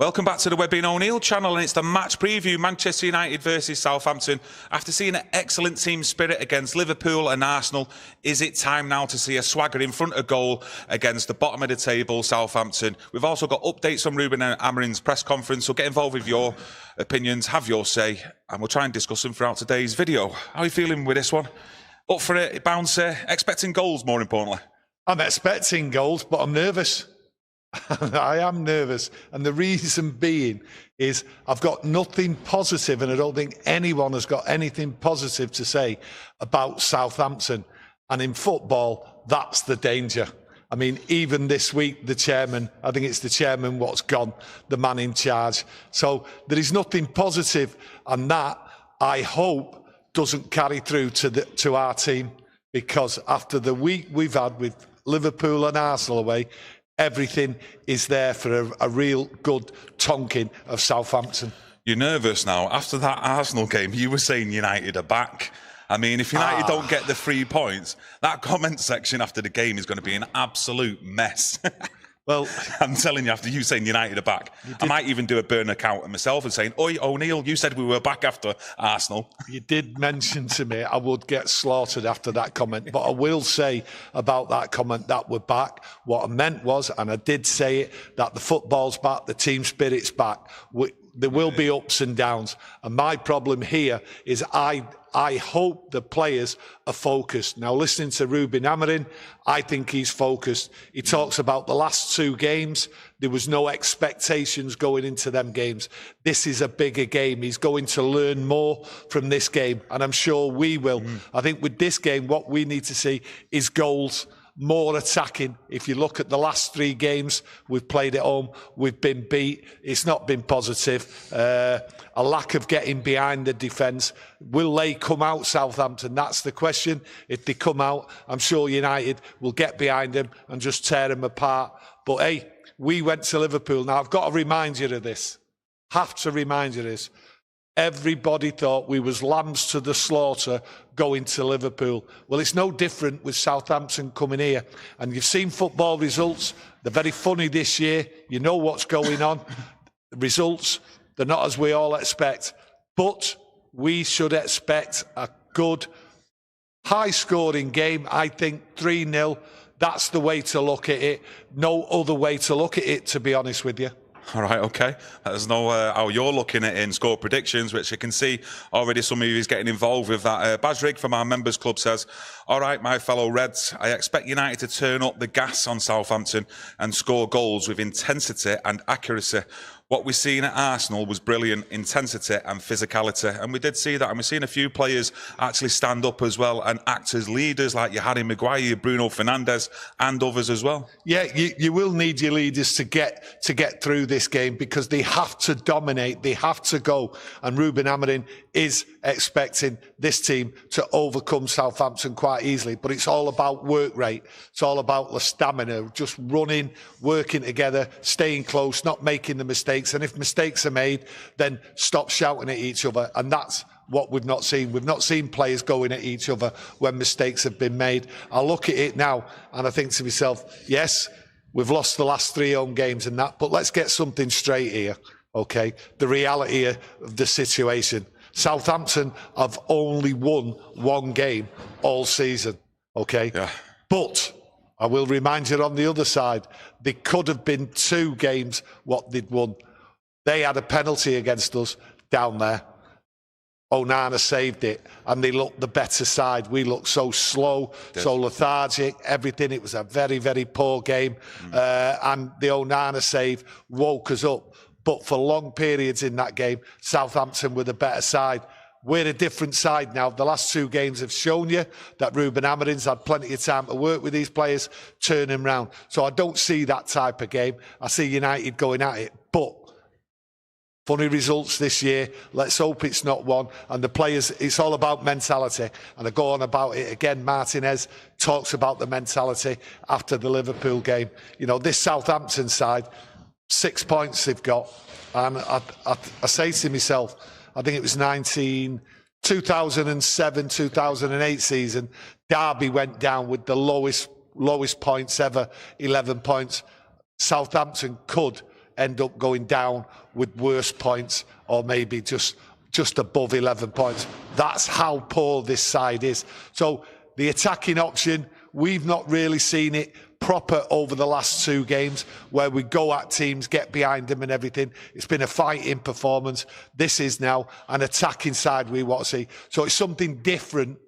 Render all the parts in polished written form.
Welcome back to the Webby O'Neill channel, and it's the match preview, Manchester United versus Southampton. After seeing an excellent team spirit against Liverpool and Arsenal, is it time now to see a swagger in front of goal against the bottom of the table, Southampton? We've also got updates on Ruben Amorim's press conference, so get involved with your opinions, have your say, and we'll try and discuss them throughout today's video. How are you feeling with this one? Up for it, bouncer, expecting goals more importantly? I'm expecting goals, but I'm nervous. I am nervous, and the reason being is I've got nothing positive, and I don't think anyone has got anything positive to say about Southampton. And in football, that's the danger. I mean, even this week, the chairman, I think it's the chairman what's gone, the man in charge. So there is nothing positive, and that, I hope, doesn't carry through to our team, because after the week we've had with Liverpool and Arsenal away, everything is there for a real good tonking of Southampton. You're nervous now. After that Arsenal game, you were saying United are back. I mean, if United don't get the 3 points, that comment section after the game is going to be an absolute mess. Well, I'm telling you, after you saying United are back, I might even do a burn account of myself and saying, "Oi, O'Neill, you said we were back after Arsenal." You did mention to me I would get slaughtered after that comment, but I will say about that comment that we're back. What I meant was, and I did say it, that the football's back, the team spirit's back. There will be ups and downs, and my problem here is I hope the players are focused. Now, listening to Ruben Amorim, I think he's focused. He talks about the last 2 games. There was no expectations going into them games. This is a bigger game. He's going to learn more from this game, and I'm sure we will. I think with this game, what we need to see is goals, more attacking. If you look at the last 3 games we've played at home, we've been beat. It's not been positive. A lack of getting behind the defence. Will they come out, Southampton? That's the question. If they come out, I'm sure United will get behind them and just tear them apart. But hey, we went to Liverpool. Now, I've got to remind you of this. Have to remind you of this. Everybody thought we was lambs to the slaughter going to Liverpool. Well, it's no different with Southampton coming here. And you've seen football results. They're very funny this year. You know what's going on. The results, they're not as we all expect. But we should expect a good, high-scoring game. I think 3-0. That's the way to look at it. No other way to look at it, to be honest with you. All right, okay. Let us know how you're looking at it in score predictions, which you can see already some of you is getting involved with that. Basrig from our members club says, "All right, my fellow Reds, I expect United to turn up the gas on Southampton and score goals with intensity and accuracy. What we've seen at Arsenal was brilliant intensity and physicality, and we did see that. And we've seen a few players actually stand up as well and act as leaders, like your Harry Maguire, Bruno Fernandes, and others as well." Yeah, you will need your leaders to get through this game, because they have to dominate, they have to go. And Ruben Amorim is expecting this team to overcome Southampton quite easily. But it's all about work rate. It's all about the stamina, just running, working together, staying close, not making the mistakes. And if mistakes are made, then stop shouting at each other. And that's what we've not seen. We've not seen players going at each other when mistakes have been made. I look at it now and I think to myself, yes, we've lost the last 3 home games and that, but let's get something straight here, okay? The reality of the situation. Southampton have only won 1 game all season, okay? Yeah. But I will remind you, on the other side, there could have been 2 games what they'd won. They had a penalty against us down there. Onana saved it, and they looked the better side. We looked so slow, so lethargic, everything. It was a very, very poor game. And the Onana save woke us up. But for long periods in that game, Southampton were the better side. We're a different side now. The last 2 games have shown you that Ruben Amorim's had plenty of time to work with these players, turn them round. So I don't see that type of game. I see United going at it. But funny results this year. Let's hope it's not one. And the players, it's all about mentality. And I go on about it again. Martinez talks about the mentality after the Liverpool game. You know, this Southampton side, 6 points they've got. And I say to myself, I think it was 2007, 2008 season, Derby went down with the lowest points ever, 11 points. Southampton could end up going down with worse points or maybe just above 11 points. That's how poor this side is. So the attacking option, we've not really seen it proper over the last 2 games where we go at teams, get behind them and everything. It's been a fighting performance. This is now an attacking side we want to see. So it's something different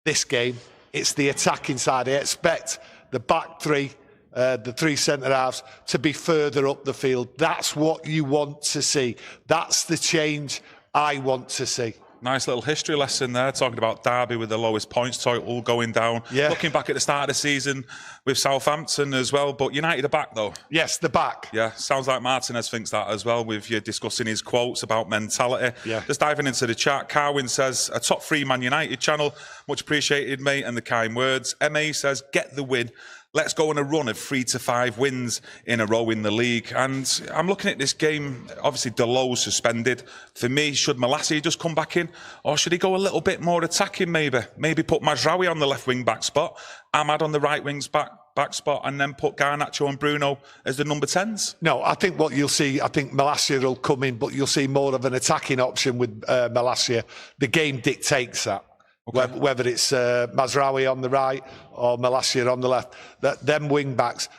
this game. It's the attacking side. I expect the back three, the 3 centre-halves, to be further up the field. That's what you want to see. That's the change I want to see. Nice little history lesson there, talking about Derby with the lowest points total going down. Yeah. Looking back at the start of the season with Southampton as well, but United are back though. Yes, the back. Yeah, sounds like Martinez thinks that as well, with you discussing his quotes about mentality. Yeah. Just diving into the chat, Carwin says, a top 3 Man United channel, much appreciated, mate, and the kind words. MA says, get the win. Let's go on a run of 3 to 5 wins in a row in the league. And I'm looking at this game, obviously Delo's suspended. For me, should Malacia just come back in? Or should he go a little bit more attacking maybe? Maybe put Mazraoui on the left wing-back spot, Ahmad on the right wing-back spot, and then put Garnacho and Bruno as the number 10s? No, I think what you'll see, I think Malacia will come in, but you'll see more of an attacking option with Malacia. The game dictates that. Okay. Whether it's Mazraoui on the right or Malacia on the left, that them wing backs,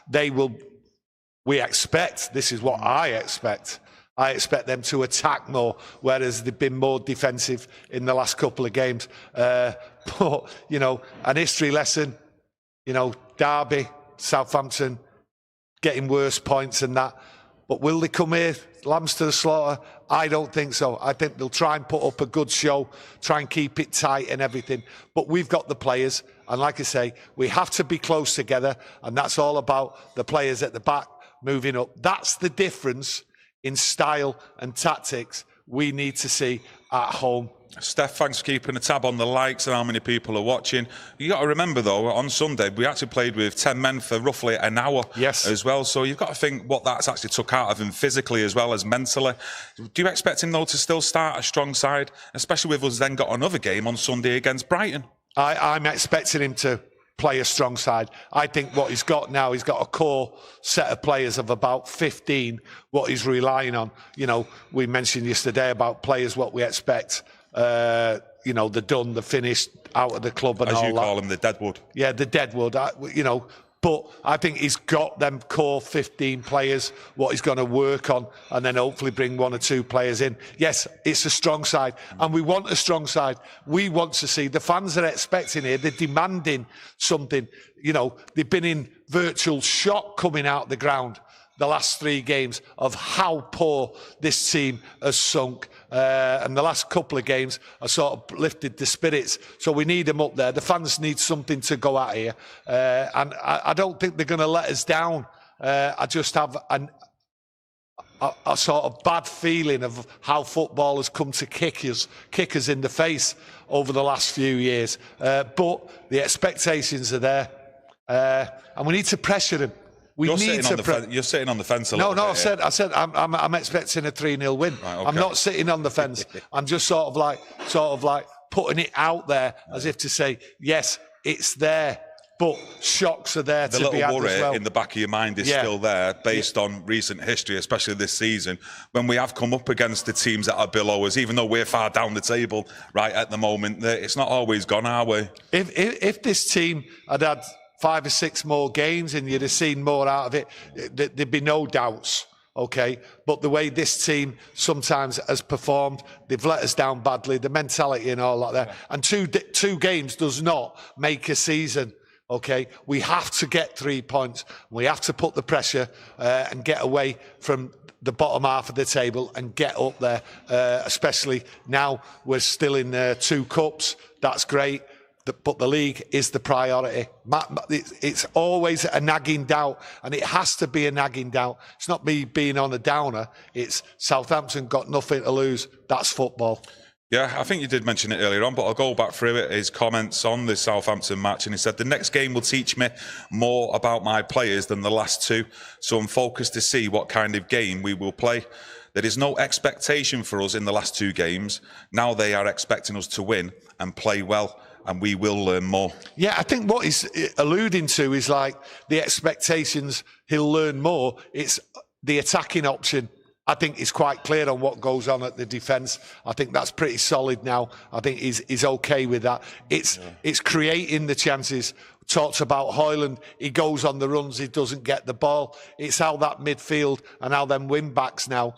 we expect, this is what I expect them to attack more, whereas they've been more defensive in the last couple of games. But, you know, an history lesson, you know, Derby, Southampton, getting worse points and that. But will they come here, lambs to the slaughter? I don't think so. I think they'll try and put up a good show, try and keep it tight and everything. But we've got the players, and like I say, we have to be close together, and that's all about the players at the back moving up. That's the difference in style and tactics we need to see at home. Steph, thanks for keeping a tab on the likes and how many people are watching. You got to remember, though, on Sunday, we actually played with 10 men for roughly an hour as well. So you've got to think what that's actually took out of him physically as well as mentally. Do you expect him, though, to still start a strong side, especially with us then got another game on Sunday against Brighton? I'm expecting him to play a strong side. I think what he's got now, he's got a core set of players of about 15, what he's relying on. You know, we mentioned yesterday about players, what we expect. You know, the done, the finished, out of the club and all that. As you call them, the deadwood. Yeah, the deadwood, you know. But I think he's got them core 15 players, what he's going to work on, and then hopefully bring 1 or 2 players in. Yes, it's a strong side, and we want a strong side. We want to see, the fans are expecting here, they're demanding something. You know, they've been in virtual shock coming out the ground the last 3 games of how poor this team has sunk. And the last couple of games have sort of lifted the spirits. So we need them up there. The fans need something to go at here. And I don't think they're going to let us down. I just have a sort of bad feeling of how football has come to kick us in the face over the last few years. But the expectations are there. And we need to pressure them. You're sitting on the fence a little bit. No, I said I'm expecting a 3-0 win. Right, okay. I'm not sitting on the fence. I'm just sort of like putting it out there as if to say, yes, it's there, but shocks are there to be had as well. The little worry in the back of your mind is still there based on recent history, especially this season, when we have come up against the teams that are below us, even though we're far down the table right at the moment. It's not always gone our way. If this team had 5 or 6 more games and you'd have seen more out of it, there'd be no doubts, okay? But the way this team sometimes has performed, they've let us down badly, the mentality and all like that. And two games does not make a season, okay? We have to get 3 points. We have to put the pressure and get away from the bottom half of the table and get up there, especially now we're still in 2 cups. That's great. But the league is the priority. It's always a nagging doubt, and it has to be a nagging doubt. It's not me being on a downer. It's Southampton got nothing to lose. That's football. Yeah, I think you did mention it earlier on, but I'll go back through it. His comments on the Southampton match, and he said, the next game will teach me more about my players than the last 2, so I'm focused to see what kind of game we will play. There is no expectation for us in the last 2 games. Now they are expecting us to win and play well, and we will learn more. Yeah, I think what he's alluding to is like the expectations, he'll learn more. It's the attacking option, I think, is quite clear on what goes on at the defence. I think that's pretty solid now. I think he's okay with that. It's creating the chances. Talks about Højlund, he goes on the runs, he doesn't get the ball. It's how that midfield and how them wing-backs now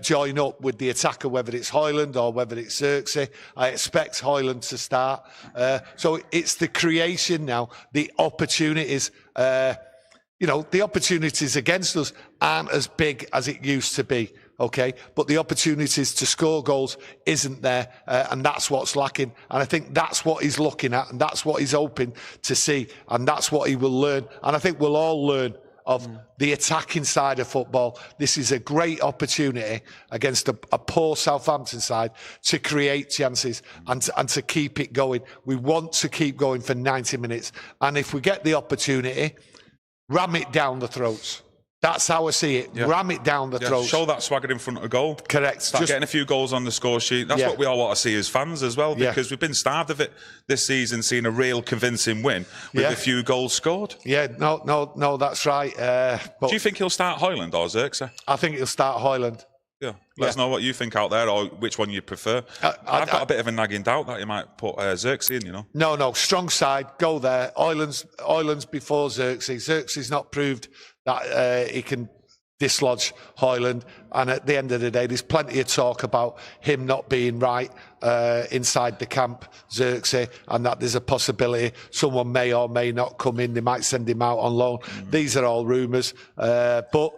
join up with the attacker, whether it's Højlund or whether it's Xerxes. I expect Højlund to start. So it's the creation now, the opportunities. The opportunities against us aren't as big as it used to be, okay? But the opportunities to score goals isn't there, and that's what's lacking. And I think that's what he's looking at, and that's what he's hoping to see, and that's what he will learn. And I think we'll all learn of the attacking side of football. This is a great opportunity against a poor Southampton side to create chances and to keep it going. We want to keep going for 90 minutes. And if we get the opportunity, ram it down the throats. That's how I see it. Yeah. Ram it down the throats. Show that swagger in front of goal. Correct. Start getting a few goals on the score sheet. That's what we all want to see as fans as well, because we've been starved of it this season, seeing a real convincing win with a few goals scored. Yeah, no, that's right. But do you think he'll start Højlund or Xerxes? I think he'll start Højlund. Yeah. Let us know what you think out there, or which one you prefer. I've got a bit of a nagging doubt that you might put Xerxes in, No, strong side, go there. Højlund's before Xerxes. Xerxes not proved that he can dislodge Højlund, and at the end of the day, there's plenty of talk about him not being right inside the camp, Xerxes, and that there's a possibility someone may or may not come in. They might send him out on loan. These are all rumours, but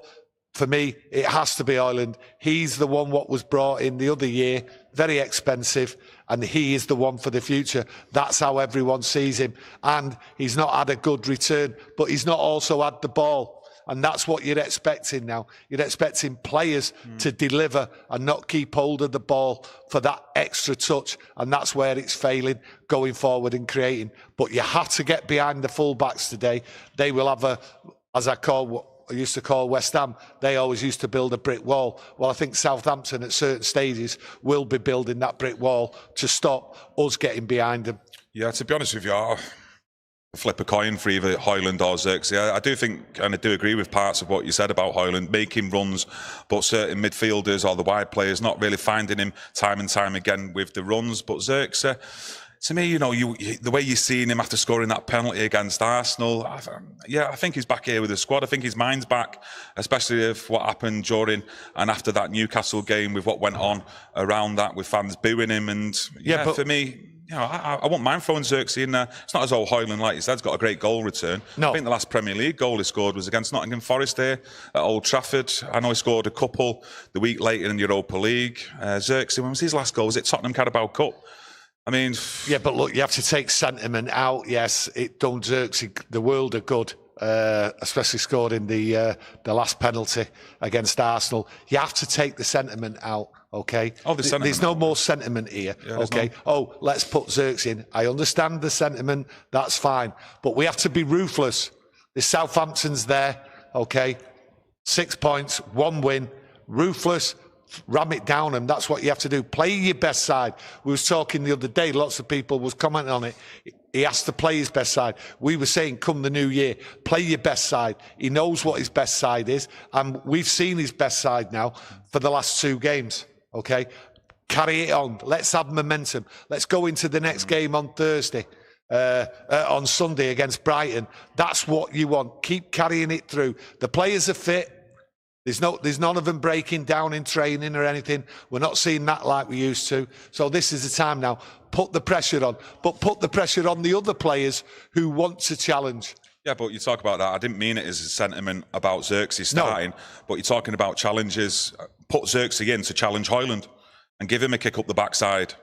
for me, it has to be Højlund. He's the one what was brought in the other year, very expensive, and he is the one for the future. That's how everyone sees him. And he's not had a good return, but he's not also had the ball. And that's what you're expecting now. You're expecting players to deliver and not keep hold of the ball for that extra touch. And that's where it's failing going forward and creating. But you have to get behind the full-backs today. They will have I used to call West Ham, they always used to build a brick wall. Well, I think Southampton at certain stages will be building that brick wall to stop us getting behind them. Yeah, to be honest with you, I'll flip a coin for either Højlund or Xerxes. I do think, and I do agree with parts of what you said about Højlund, making runs, but certain midfielders or the wide players not really finding him time and time again with the runs. But Xerxes, to me, the way you're seeing him after scoring that penalty against Arsenal, I think he's back here with the squad. I think his mind's back, especially if what happened during and after that Newcastle game with what went on around that with fans booing him. And for me, I wouldn't mind throwing Xerxes in there. It's not as though Højlund, like you said, has got a great goal return. No. I think the last Premier League goal he scored was against Nottingham Forest here at Old Trafford. I know he scored a couple the week later in the Europa League. Xerxes, when was his last goal? Was it Tottenham Carabao Cup? I mean... Yeah, but look, you have to take sentiment out. Yes, it done Xerxes the world of good, especially scored in the last penalty against Arsenal. You have to take the sentiment out, okay? There's no more sentiment here, okay? Let's put Xerxes in. I understand the sentiment, that's fine. But we have to be ruthless. The Southampton's there, okay? 6 points, 1 win, ruthless. Ram it down, and that's what you have to do. Play your best side. We was talking the other day, lots of people was commenting on it. He has to play his best side. We were saying, come the new year, play your best side. He knows what his best side is, and we've seen his best side now for the last 2 games, okay? Carry it on. Let's have momentum. Let's go into the next game on Thursday. On Sunday against Brighton. That's what you want. Keep carrying it through. The players are fit. There's none of them breaking down in training or anything. We're not seeing that like we used to. So this is the time now. Put the pressure on. But put the pressure on the other players who want to challenge. Yeah, but you talk about that. I didn't mean it as a sentiment about Xerxes starting, but you're talking about challenges. Put Xerxes in to challenge Højlund and give him a kick up the backside.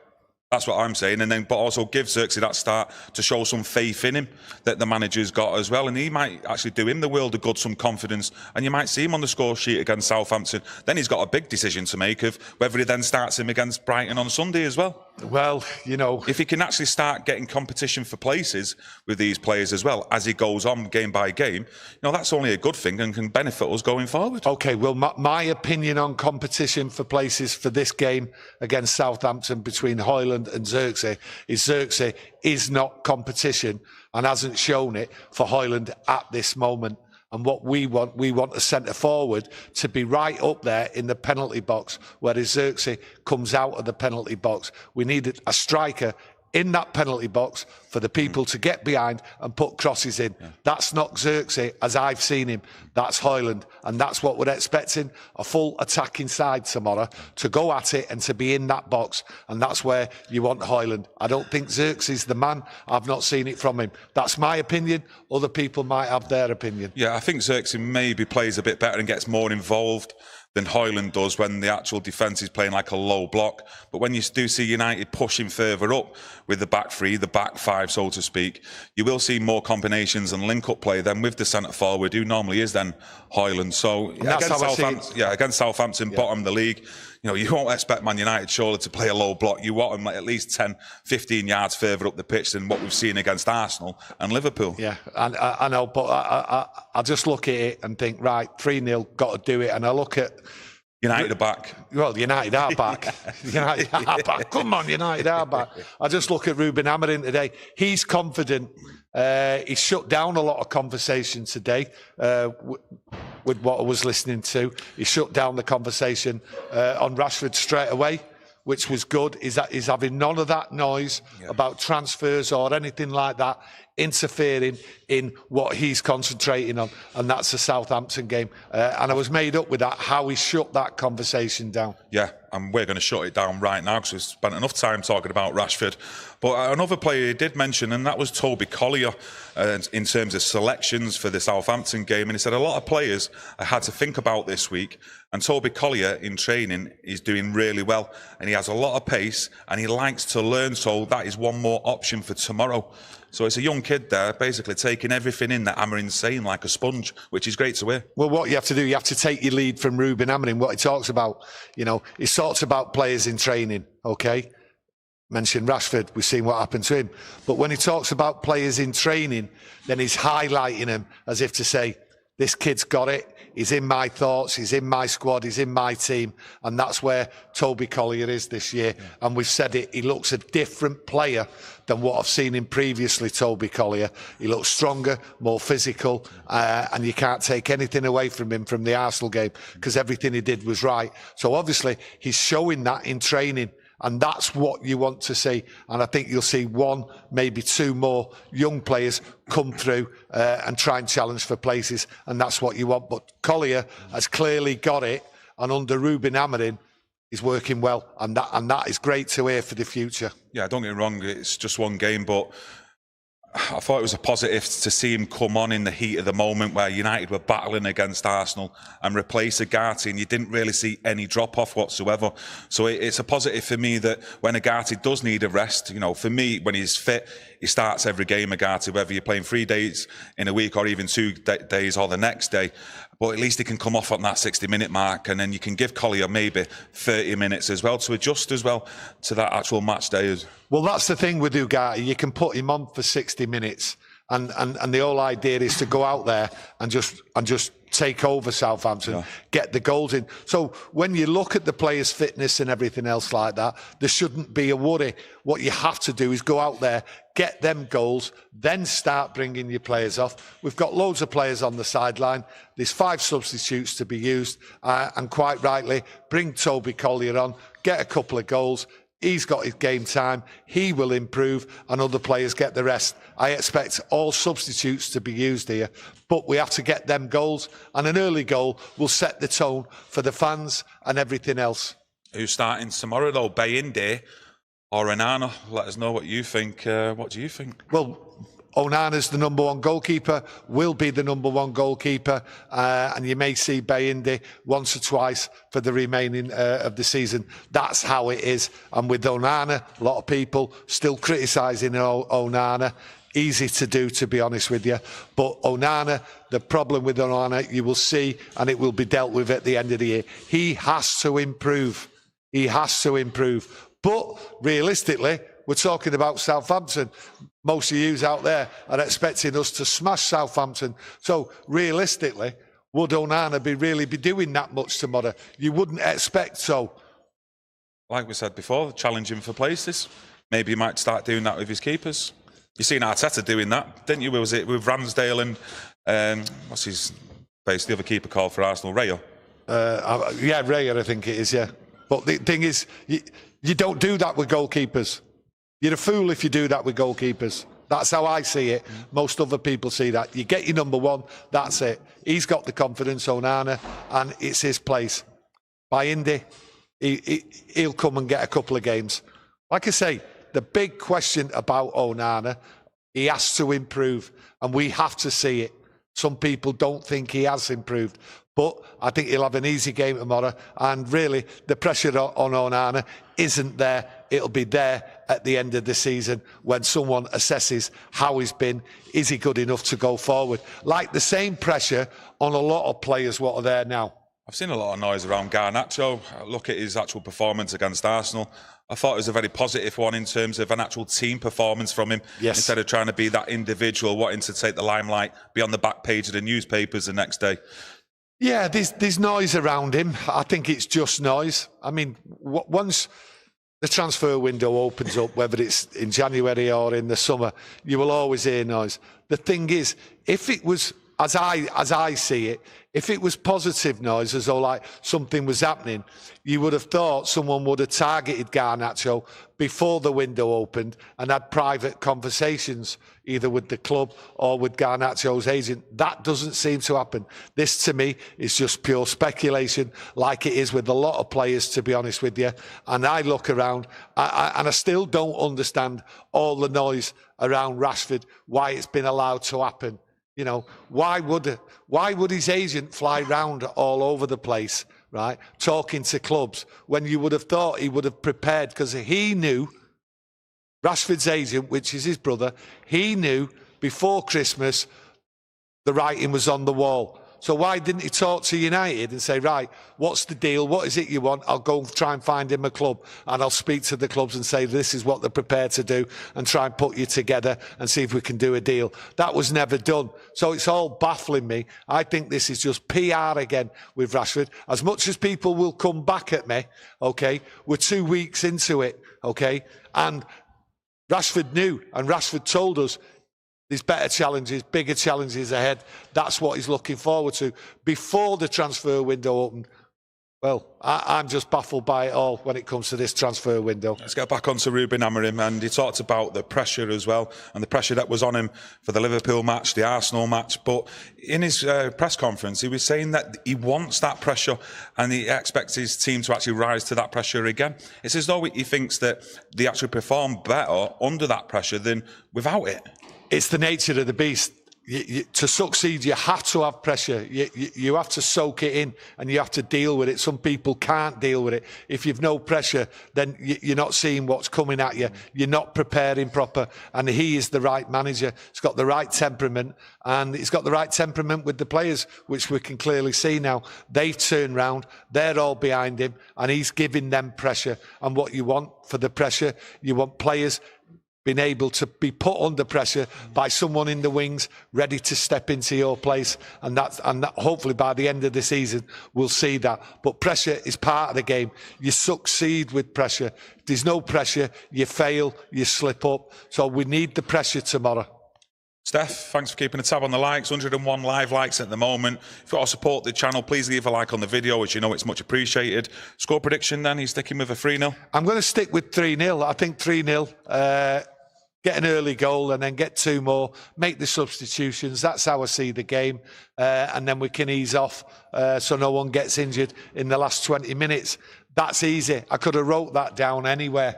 That's what I'm saying. But also give Xerxes that start to show some faith in him that the manager's got as well. And he might actually do him the world of good, some confidence. And you might see him on the score sheet against Southampton. Then he's got a big decision to make of whether he then starts him against Brighton on Sunday as well. Well, if he can actually start getting competition for places with these players as well, as he goes on game by game, that's only a good thing and can benefit us going forward. Okay, well, my opinion on competition for places for this game against Southampton between Højlund and Xerxes is not competition and hasn't shown it for Højlund at this moment. And what we want a centre forward to be right up there in the penalty box, whereas Xerxes comes out of the penalty box. We needed a striker in that penalty box for the people to get behind and put crosses in. Yeah. That's not Xerxes as I've seen him. That's Højlund. And that's what we're expecting, a full attacking side tomorrow to go at it and to be in that box. And that's where you want Højlund. I don't think Xerxes is the man. I've not seen it from him. That's my opinion. Other people might have their opinion. Yeah, I think Xerxes maybe plays a bit better and gets more involved than Højlund does when the actual defence is playing like a low block. But when you do see United pushing further up with the back three, the back five, so to speak, you will see more combinations and link-up play than with the centre forward, who normally is then Højlund. So against Southampton, bottom of the league, you won't expect Man United surely to play a low block. You want them at least 10, 15 yards further up the pitch than what we've seen against Arsenal and Liverpool. Yeah, and I know, but I just look at it and think, right, 3-0, got to do it. And I look at United are back. Well, United are back. United are back. Come on, United are back. I just look at Ruben Amorim today. He's confident. He shut down a lot of conversation today with what I was listening to. He shut down the conversation on Rashford straight away, which was good. He's having none of that noise about transfers or anything like that interfering in what he's concentrating on, and that's the Southampton game. And I was made up with that, how he shut that conversation down. Yeah, and we're going to shut it down right now because we've spent enough time talking about Rashford. But another player he did mention, and that was Toby Collier, in terms of selections for the Southampton game. And he said a lot of players I had to think about this week, and Toby Collier in training is doing really well, and he has a lot of pace, and he likes to learn, so that is one more option for tomorrow. So it's a young kid there, basically taking everything in that Amorim's saying like a sponge, which is great to hear. Well, what you have to do, you have to take your lead from Ruben Amorim. What he talks about, he talks about players in training, okay? Mentioned Rashford, we've seen what happened to him. But when he talks about players in training, then he's highlighting them as if to say, this kid's got it. He's in my thoughts. He's in my squad. He's in my team. And that's where Toby Collier is this year. Yeah. And we've said it. He looks a different player than what I've seen him previously, Toby Collier. He looks stronger, more physical. And you can't take anything away from him from the Arsenal game because everything he did was right. So obviously he's showing that in training. And that's what you want to see. And I think you'll see one, maybe two more young players come through and try and challenge for places. And that's what you want. But Collier has clearly got it. And under Ruben Amorim, he's working well. And that is great to hear for the future. Yeah, don't get me wrong. It's just one game, but I thought it was a positive to see him come on in the heat of the moment where United were battling against Arsenal and replace Agati, and you didn't really see any drop-off whatsoever. So it's a positive for me that when Agati does need a rest, for me, when he's fit, he starts every game, Agati, whether you're playing 3 days in a week or even 2 days or the next day. But at least he can come off on that 60-minute mark, and then you can give Collier maybe 30 minutes as well to adjust as well to that actual match day. Well, that's the thing with Ugarte. You can put him on for 60 minutes, and the whole idea is to go out there and just take over Southampton, get the goals in. So when you look at the players' fitness and everything else like that, there shouldn't be a worry. What you have to do is go out there, get them goals, then start bringing your players off. We've got loads of players on the sideline. There's 5 substitutes to be used, and quite rightly, bring Toby Collier on, get a couple of goals. He's got his game time. He will improve and other players get the rest. I expect all substitutes to be used here, but we have to get them goals, and an early goal will set the tone for the fans and everything else. Who's starting tomorrow though? Bayinde or Onana? Let us know what you think. What do you think? Well, Onana's the number 1 goalkeeper, will be the number 1 goalkeeper, and you may see Bayinde once or twice for the remaining of the season. That's how it is. And with Onana, a lot of people still criticising Onana. Easy to do, to be honest with you. But Onana, the problem with Onana, you will see, and it will be dealt with at the end of the year. He has to improve. He has to improve. But realistically, we're talking about Southampton. Most of you out there are expecting us to smash Southampton. So realistically, would Onana really be doing that much tomorrow? You wouldn't expect so. Like we said before, challenging for places. Maybe he might start doing that with his keepers. You seen Arteta doing that, didn't you? Was it with Ramsdale and what's his face? The other keeper called for Arsenal, Rayo. Yeah, Rayo, I think it is. Yeah, but the thing is, you don't do that with goalkeepers. You're a fool if you do that with goalkeepers. That's how I see it. Most other people see that. You get your number one, that's it. He's got the confidence, Onana, and it's his place. By Indy, he'll come and get a couple of games. Like I say, the big question about Onana, he has to improve, and we have to see it. Some people don't think he has improved, but I think he'll have an easy game tomorrow, and really the pressure on Onana isn't there. It'll be there at the end of the season when someone assesses how he's been. Is he good enough to go forward? Like the same pressure on a lot of players what are there now. I've seen a lot of noise around Garnacho. Look at his actual performance against Arsenal. I thought it was a very positive one in terms of an actual team performance from him. Yes. Instead of trying to be that individual wanting to take the limelight, be on the back page of the newspapers the next day. Yeah, there's noise around him. I think it's just noise. I mean, once the transfer window opens up, whether it's in January or in the summer, you will always hear noise. The thing is, if it was, as I see it, if it was positive noise, as though like something was happening, you would have thought someone would have targeted Garnacho before the window opened and had private conversations, either with the club or with Garnacho's agent. That doesn't seem to happen. This, to me, is just pure speculation, like it is with a lot of players, to be honest with you. And I look around, and I still don't understand all the noise around Rashford, why it's been allowed to happen. You know, why would his agent fly round all over the place, right, talking to clubs, when you would have thought he would have prepared, because he knew, Rashford's agent, which is his brother, he knew before Christmas the writing was on the wall. So why didn't he talk to United and say, right, what's the deal? What is it you want? I'll go and try and find him a club, and I'll speak to the clubs and say, this is what they're prepared to do, and try and put you together and see if we can do a deal. That was never done. So it's all baffling me. I think this is just PR again with Rashford. As much as people will come back at me, okay, we're 2 weeks into it, okay, and Rashford knew, and Rashford told us, there's better challenges, bigger challenges ahead. That's what he's looking forward to. Before the transfer window opened, well, I'm just baffled by it all when it comes to this transfer window. Let's get back onto Ruben Amorim, and he talked about the pressure as well, and the pressure that was on him for the Liverpool match, the Arsenal match. But in his press conference, he was saying that he wants that pressure, and he expects his team to actually rise to that pressure again. It's as though he thinks that they actually perform better under that pressure than without it. It's the nature of the beast. To succeed, you have to have pressure. You have to soak it in, and you have to deal with it. Some people can't deal with it. If you've no pressure, then you're not seeing what's coming at you. You're not preparing proper. And he is the right manager. He's got the right temperament, and he's got the right temperament with the players, which we can clearly see now. They've turned round. They're all behind him, and he's giving them pressure. And what you want for the pressure, you want players being able to be put under pressure by someone in the wings ready to step into your place, and that hopefully by the end of the season we'll see that. But pressure is part of the game. You succeed with pressure. If there's no pressure, you fail, you slip up. So we need the pressure tomorrow. Steph, thanks for keeping a tab on the likes. 101 live likes at the moment. If you want to support the channel, please leave a like on the video, as you know it's much appreciated. Score prediction then, he's sticking with a 3-0? I'm going to stick with 3-0. I think 3-0. Get an early goal and then get 2 more, make the substitutions. That's how I see the game. And then we can ease off so no one gets injured in the last 20 minutes. That's easy. I could have wrote that down anywhere,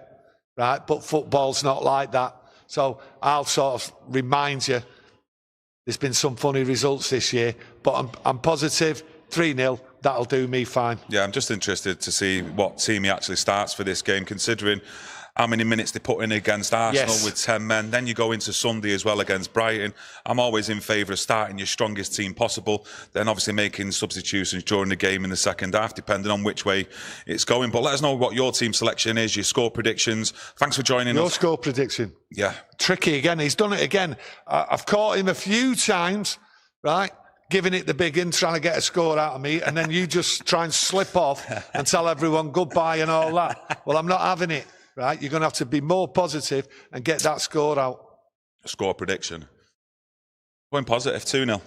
right? But football's not like that. So I'll sort of remind you, there's been some funny results this year, but I'm positive 3-0. That'll do me fine. Yeah, I'm just interested to see what team he actually starts for this game, considering how many minutes they put in against Arsenal with 10 men. Then you go into Sunday as well against Brighton. I'm always in favour of starting your strongest team possible, then obviously making substitutions during the game in the second half, depending on which way it's going. But let us know what your team selection is, your score predictions. Thanks for joining us. Your score prediction? Yeah. Tricky again. He's done it again. I've caught him a few times, right? Giving it the big in, trying to get a score out of me, and then you just try and slip off and tell everyone goodbye and all that. Well, I'm not having it. Right, you're going to have to be more positive and get that score out. Score prediction. Going positive, 2-0.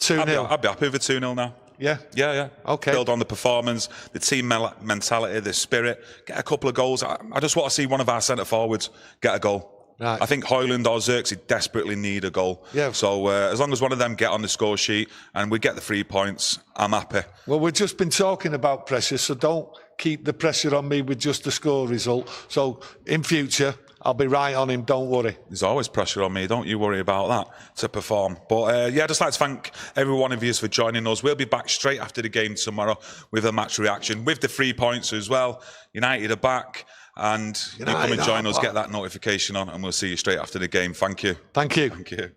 2-0. I'd be happy with a 2-0 now. Yeah? Yeah. Okay. Build on the performance, the team mentality, the spirit. Get a couple of goals. I just want to see one of our centre forwards get a goal. Right. I think Højlund or Xerxes desperately need a goal. Yeah. So as long as one of them get on the score sheet and we get the 3 points, I'm happy. Well, we've just been talking about pressure, so don't keep the pressure on me with just the score result. So in future, I'll be right on him, don't worry. There's always pressure on me, don't you worry about that, to perform. But yeah, I'd just like to thank every one of you for joining us. We'll be back straight after the game tomorrow with a match reaction, with the 3 points as well. United are back, and you come and join us, get that notification on, and we'll see you straight after the game. Thank you. Thank you. Thank you.